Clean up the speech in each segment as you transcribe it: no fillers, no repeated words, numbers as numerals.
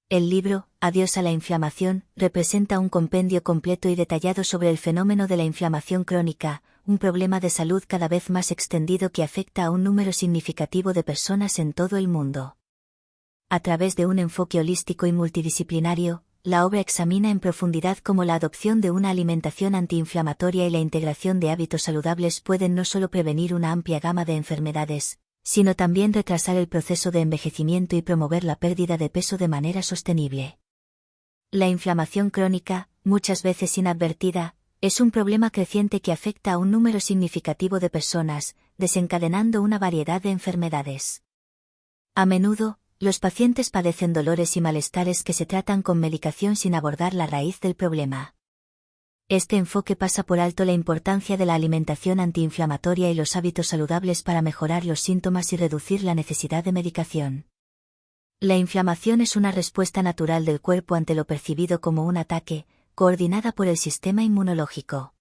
El libro, Adiós a la inflamación, representa un compendio completo y detallado sobre el fenómeno de la inflamación crónica, un problema de salud cada vez más extendido que afecta a un número significativo de personas en todo el mundo. A través de un enfoque holístico y multidisciplinario, la obra examina en profundidad cómo la adopción de una alimentación antiinflamatoria y la integración de hábitos saludables pueden no solo prevenir una amplia gama de enfermedades, sino también retrasar el proceso de envejecimiento y promover la pérdida de peso de manera sostenible. La inflamación crónica, muchas veces inadvertida, es un problema creciente que afecta a un número significativo de personas, desencadenando una variedad de enfermedades. A menudo, los pacientes padecen dolores y malestares que se tratan con medicación sin abordar la raíz del problema. Este enfoque pasa por alto la importancia de la alimentación antiinflamatoria y los hábitos saludables para mejorar los síntomas y reducir la necesidad de medicación. La inflamación es una respuesta natural del cuerpo ante lo percibido como un ataque, coordinada por el sistema inmunológico.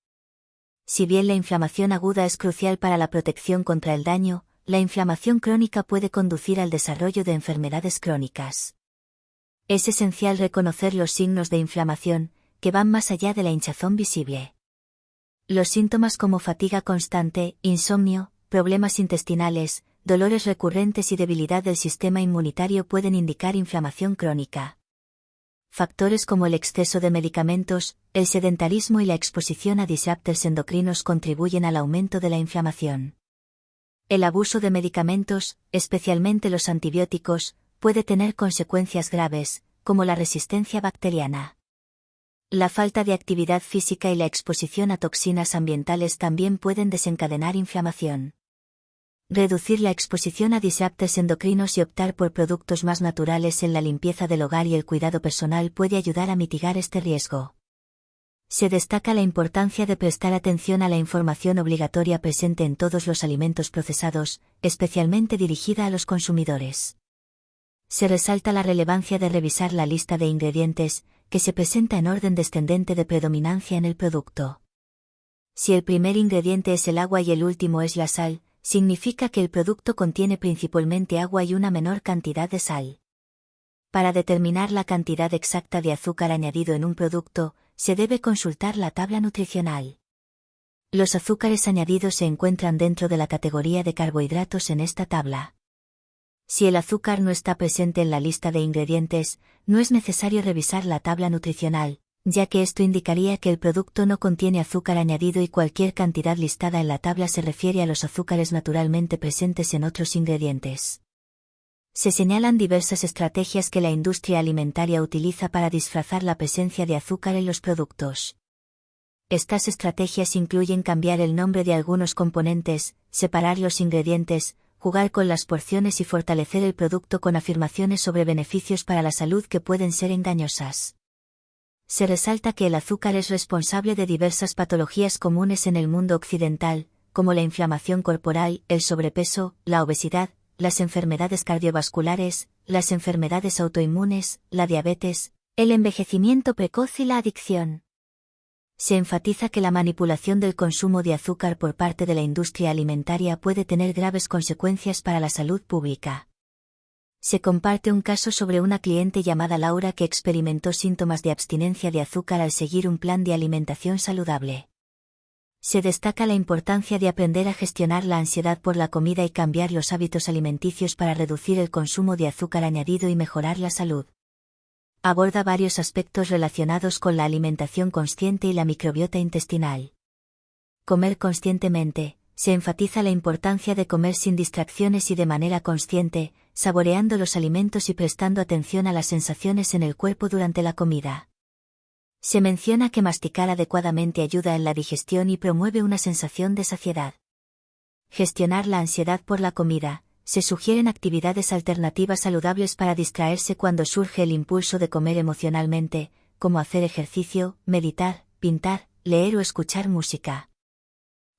Si bien la inflamación aguda es crucial para la protección contra el daño, la inflamación crónica puede conducir al desarrollo de enfermedades crónicas. Es esencial reconocer los signos de inflamación, que van más allá de la hinchazón visible. Los síntomas como fatiga constante, insomnio, problemas intestinales, dolores recurrentes y debilidad del sistema inmunitario pueden indicar inflamación crónica. Factores como el exceso de medicamentos, el sedentarismo y la exposición a disruptores endocrinos contribuyen al aumento de la inflamación. El abuso de medicamentos, especialmente los antibióticos, puede tener consecuencias graves, como la resistencia bacteriana. La falta de actividad física y la exposición a toxinas ambientales también pueden desencadenar inflamación. Reducir la exposición a disruptores endocrinos y optar por productos más naturales en la limpieza del hogar y el cuidado personal puede ayudar a mitigar este riesgo. Se destaca la importancia de prestar atención a la información obligatoria presente en todos los alimentos procesados, especialmente dirigida a los consumidores. Se resalta la relevancia de revisar la lista de ingredientes, que se presenta en orden descendente de predominancia en el producto. Si el primer ingrediente es el agua y el último es la sal, significa que el producto contiene principalmente agua y una menor cantidad de sal. Para determinar la cantidad exacta de azúcar añadido en un producto, se debe consultar la tabla nutricional. Los azúcares añadidos se encuentran dentro de la categoría de carbohidratos en esta tabla. Si el azúcar no está presente en la lista de ingredientes, no es necesario revisar la tabla nutricional, ya que esto indicaría que el producto no contiene azúcar añadido y cualquier cantidad listada en la tabla se refiere a los azúcares naturalmente presentes en otros ingredientes. Se señalan diversas estrategias que la industria alimentaria utiliza para disfrazar la presencia de azúcar en los productos. Estas estrategias incluyen cambiar el nombre de algunos componentes, separar los ingredientes, jugar con las porciones y fortalecer el producto con afirmaciones sobre beneficios para la salud que pueden ser engañosas. Se resalta que el azúcar es responsable de diversas patologías comunes en el mundo occidental, como la inflamación corporal, el sobrepeso, la obesidad, las enfermedades cardiovasculares, las enfermedades autoinmunes, la diabetes, el envejecimiento precoz y la adicción. Se enfatiza que la manipulación del consumo de azúcar por parte de la industria alimentaria puede tener graves consecuencias para la salud pública. Se comparte un caso sobre una cliente llamada Laura que experimentó síntomas de abstinencia de azúcar al seguir un plan de alimentación saludable. Se destaca la importancia de aprender a gestionar la ansiedad por la comida y cambiar los hábitos alimenticios para reducir el consumo de azúcar añadido y mejorar la salud. Aborda varios aspectos relacionados con la alimentación consciente y la microbiota intestinal. Comer conscientemente. Se enfatiza la importancia de comer sin distracciones y de manera consciente, saboreando los alimentos y prestando atención a las sensaciones en el cuerpo durante la comida. Se menciona que masticar adecuadamente ayuda en la digestión y promueve una sensación de saciedad. Gestionar la ansiedad por la comida. Se sugieren actividades alternativas saludables para distraerse cuando surge el impulso de comer emocionalmente, como hacer ejercicio, meditar, pintar, leer o escuchar música.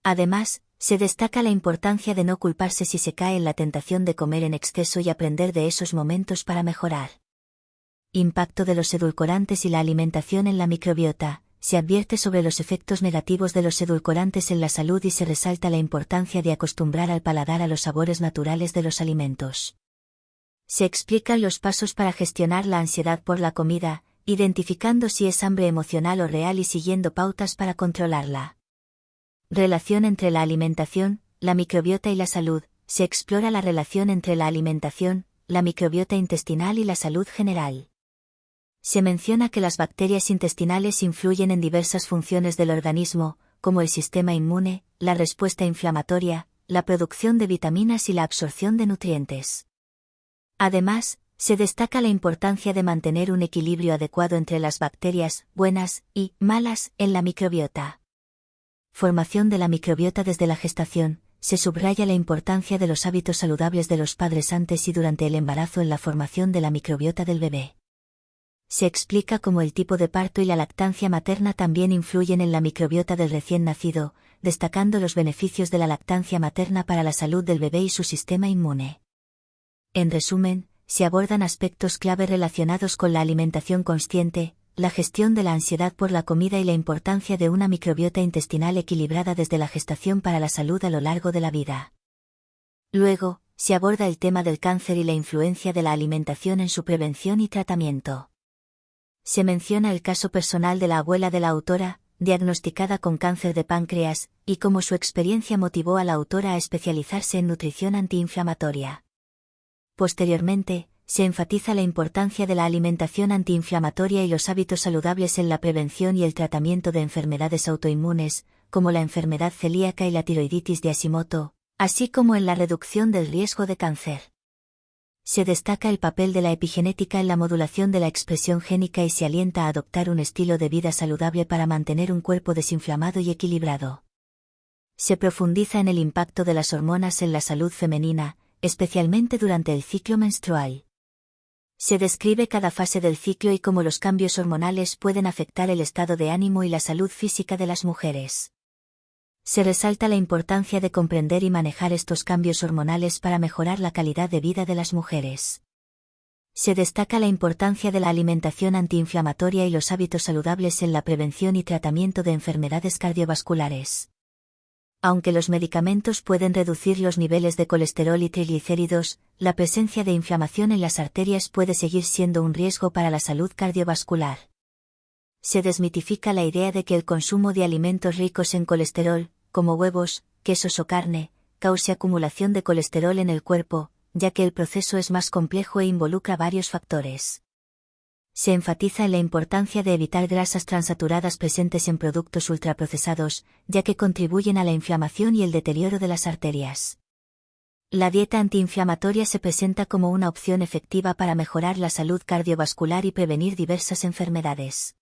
Además, se destaca la importancia de no culparse si se cae en la tentación de comer en exceso y aprender de esos momentos para mejorar. Impacto de los edulcorantes y la alimentación en la microbiota. Se advierte sobre los efectos negativos de los edulcorantes en la salud y se resalta la importancia de acostumbrar al paladar a los sabores naturales de los alimentos. Se explican los pasos para gestionar la ansiedad por la comida, identificando si es hambre emocional o real y siguiendo pautas para controlarla. Relación entre la alimentación, la microbiota y la salud. Se explora la relación entre la alimentación, la microbiota intestinal y la salud general. Se menciona que las bacterias intestinales influyen en diversas funciones del organismo, como el sistema inmune, la respuesta inflamatoria, la producción de vitaminas y la absorción de nutrientes. Además, se destaca la importancia de mantener un equilibrio adecuado entre las bacterias buenas y malas en la microbiota. Formación de la microbiota desde la gestación. Se subraya la importancia de los hábitos saludables de los padres antes y durante el embarazo en la formación de la microbiota del bebé. Se explica cómo el tipo de parto y la lactancia materna también influyen en la microbiota del recién nacido, destacando los beneficios de la lactancia materna para la salud del bebé y su sistema inmune. En resumen, se abordan aspectos clave relacionados con la alimentación consciente, la gestión de la ansiedad por la comida y la importancia de una microbiota intestinal equilibrada desde la gestación para la salud a lo largo de la vida. Luego, se aborda el tema del cáncer y la influencia de la alimentación en su prevención y tratamiento. Se menciona el caso personal de la abuela de la autora, diagnosticada con cáncer de páncreas, y cómo su experiencia motivó a la autora a especializarse en nutrición antiinflamatoria. Posteriormente, se enfatiza la importancia de la alimentación antiinflamatoria y los hábitos saludables en la prevención y el tratamiento de enfermedades autoinmunes, como la enfermedad celíaca y la tiroiditis de Hashimoto, así como en la reducción del riesgo de cáncer. Se destaca el papel de la epigenética en la modulación de la expresión génica y se alienta a adoptar un estilo de vida saludable para mantener un cuerpo desinflamado y equilibrado. Se profundiza en el impacto de las hormonas en la salud femenina, especialmente durante el ciclo menstrual. Se describe cada fase del ciclo y cómo los cambios hormonales pueden afectar el estado de ánimo y la salud física de las mujeres. Se resalta la importancia de comprender y manejar estos cambios hormonales para mejorar la calidad de vida de las mujeres. Se destaca la importancia de la alimentación antiinflamatoria y los hábitos saludables en la prevención y tratamiento de enfermedades cardiovasculares. Aunque los medicamentos pueden reducir los niveles de colesterol y triglicéridos, la presencia de inflamación en las arterias puede seguir siendo un riesgo para la salud cardiovascular. Se desmitifica la idea de que el consumo de alimentos ricos en colesterol, como huevos, quesos o carne, cause acumulación de colesterol en el cuerpo, ya que el proceso es más complejo e involucra varios factores. Se enfatiza en la importancia de evitar grasas transaturadas presentes en productos ultraprocesados, ya que contribuyen a la inflamación y el deterioro de las arterias. La dieta antiinflamatoria se presenta como una opción efectiva para mejorar la salud cardiovascular y prevenir diversas enfermedades.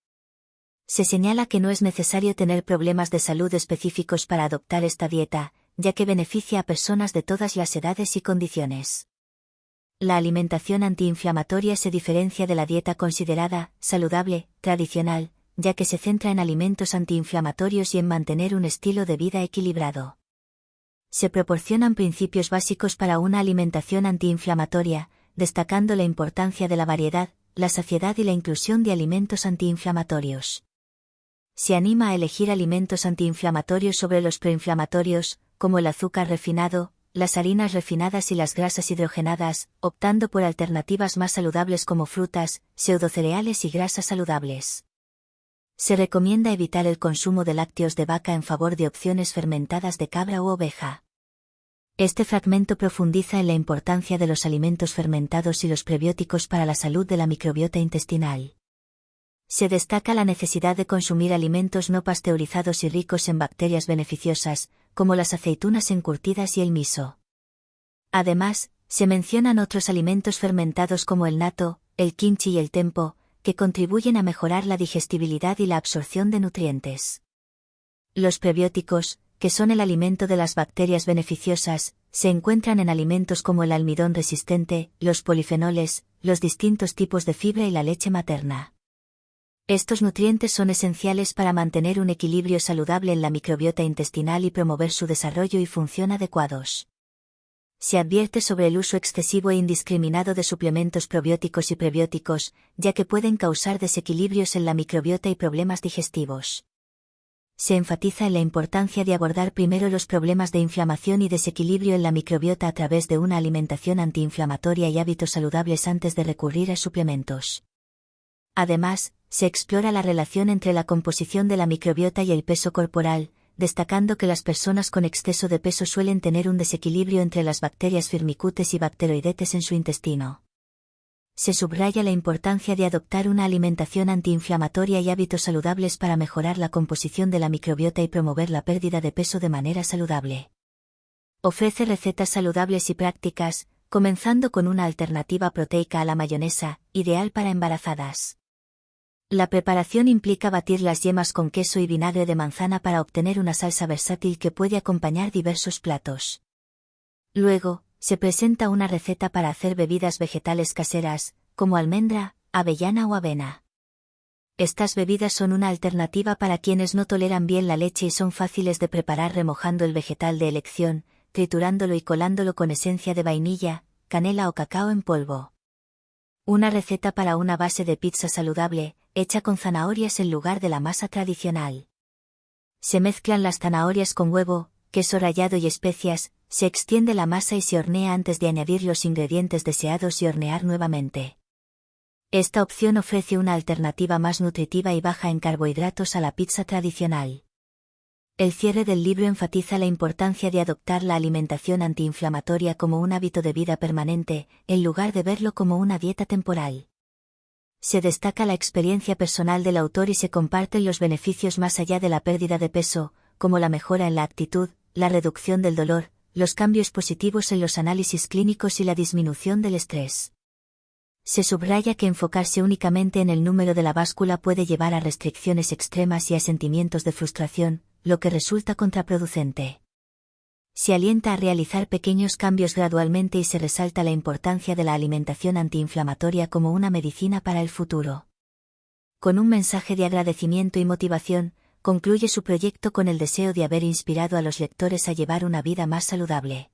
Se señala que no es necesario tener problemas de salud específicos para adoptar esta dieta, ya que beneficia a personas de todas las edades y condiciones. La alimentación antiinflamatoria se diferencia de la dieta considerada saludable, tradicional, ya que se centra en alimentos antiinflamatorios y en mantener un estilo de vida equilibrado. Se proporcionan principios básicos para una alimentación antiinflamatoria, destacando la importancia de la variedad, la saciedad y la inclusión de alimentos antiinflamatorios. Se anima a elegir alimentos antiinflamatorios sobre los proinflamatorios, como el azúcar refinado, las harinas refinadas y las grasas hidrogenadas, optando por alternativas más saludables como frutas, pseudocereales y grasas saludables. Se recomienda evitar el consumo de lácteos de vaca en favor de opciones fermentadas de cabra u oveja. Este fragmento profundiza en la importancia de los alimentos fermentados y los prebióticos para la salud de la microbiota intestinal. Se destaca la necesidad de consumir alimentos no pasteurizados y ricos en bacterias beneficiosas, como las aceitunas encurtidas y el miso. Además, se mencionan otros alimentos fermentados como el natto, el kimchi y el tempo, que contribuyen a mejorar la digestibilidad y la absorción de nutrientes. Los prebióticos, que son el alimento de las bacterias beneficiosas, se encuentran en alimentos como el almidón resistente, los polifenoles, los distintos tipos de fibra y la leche materna. Estos nutrientes son esenciales para mantener un equilibrio saludable en la microbiota intestinal y promover su desarrollo y función adecuados. Se advierte sobre el uso excesivo e indiscriminado de suplementos probióticos y prebióticos, ya que pueden causar desequilibrios en la microbiota y problemas digestivos. Se enfatiza en la importancia de abordar primero los problemas de inflamación y desequilibrio en la microbiota a través de una alimentación antiinflamatoria y hábitos saludables antes de recurrir a suplementos. Además, se explora la relación entre la composición de la microbiota y el peso corporal, destacando que las personas con exceso de peso suelen tener un desequilibrio entre las bacterias Firmicutes y Bacteroidetes en su intestino. Se subraya la importancia de adoptar una alimentación antiinflamatoria y hábitos saludables para mejorar la composición de la microbiota y promover la pérdida de peso de manera saludable. Ofrece recetas saludables y prácticas, comenzando con una alternativa proteica a la mayonesa, ideal para embarazadas. La preparación implica batir las yemas con queso y vinagre de manzana para obtener una salsa versátil que puede acompañar diversos platos. Luego, se presenta una receta para hacer bebidas vegetales caseras, como almendra, avellana o avena. Estas bebidas son una alternativa para quienes no toleran bien la leche y son fáciles de preparar remojando el vegetal de elección, triturándolo y colándolo con esencia de vainilla, canela o cacao en polvo. Una receta para una base de pizza saludable, hecha con zanahorias en lugar de la masa tradicional. Se mezclan las zanahorias con huevo, queso rallado y especias, se extiende la masa y se hornea antes de añadir los ingredientes deseados y hornear nuevamente. Esta opción ofrece una alternativa más nutritiva y baja en carbohidratos a la pizza tradicional. El cierre del libro enfatiza la importancia de adoptar la alimentación antiinflamatoria como un hábito de vida permanente, en lugar de verlo como una dieta temporal. Se destaca la experiencia personal del autor y se comparten los beneficios más allá de la pérdida de peso, como la mejora en la actitud, la reducción del dolor, los cambios positivos en los análisis clínicos y la disminución del estrés. Se subraya que enfocarse únicamente en el número de la báscula puede llevar a restricciones extremas y a sentimientos de frustración, lo que resulta contraproducente. Se alienta a realizar pequeños cambios gradualmente y se resalta la importancia de la alimentación antiinflamatoria como una medicina para el futuro. Con un mensaje de agradecimiento y motivación, concluye su proyecto con el deseo de haber inspirado a los lectores a llevar una vida más saludable.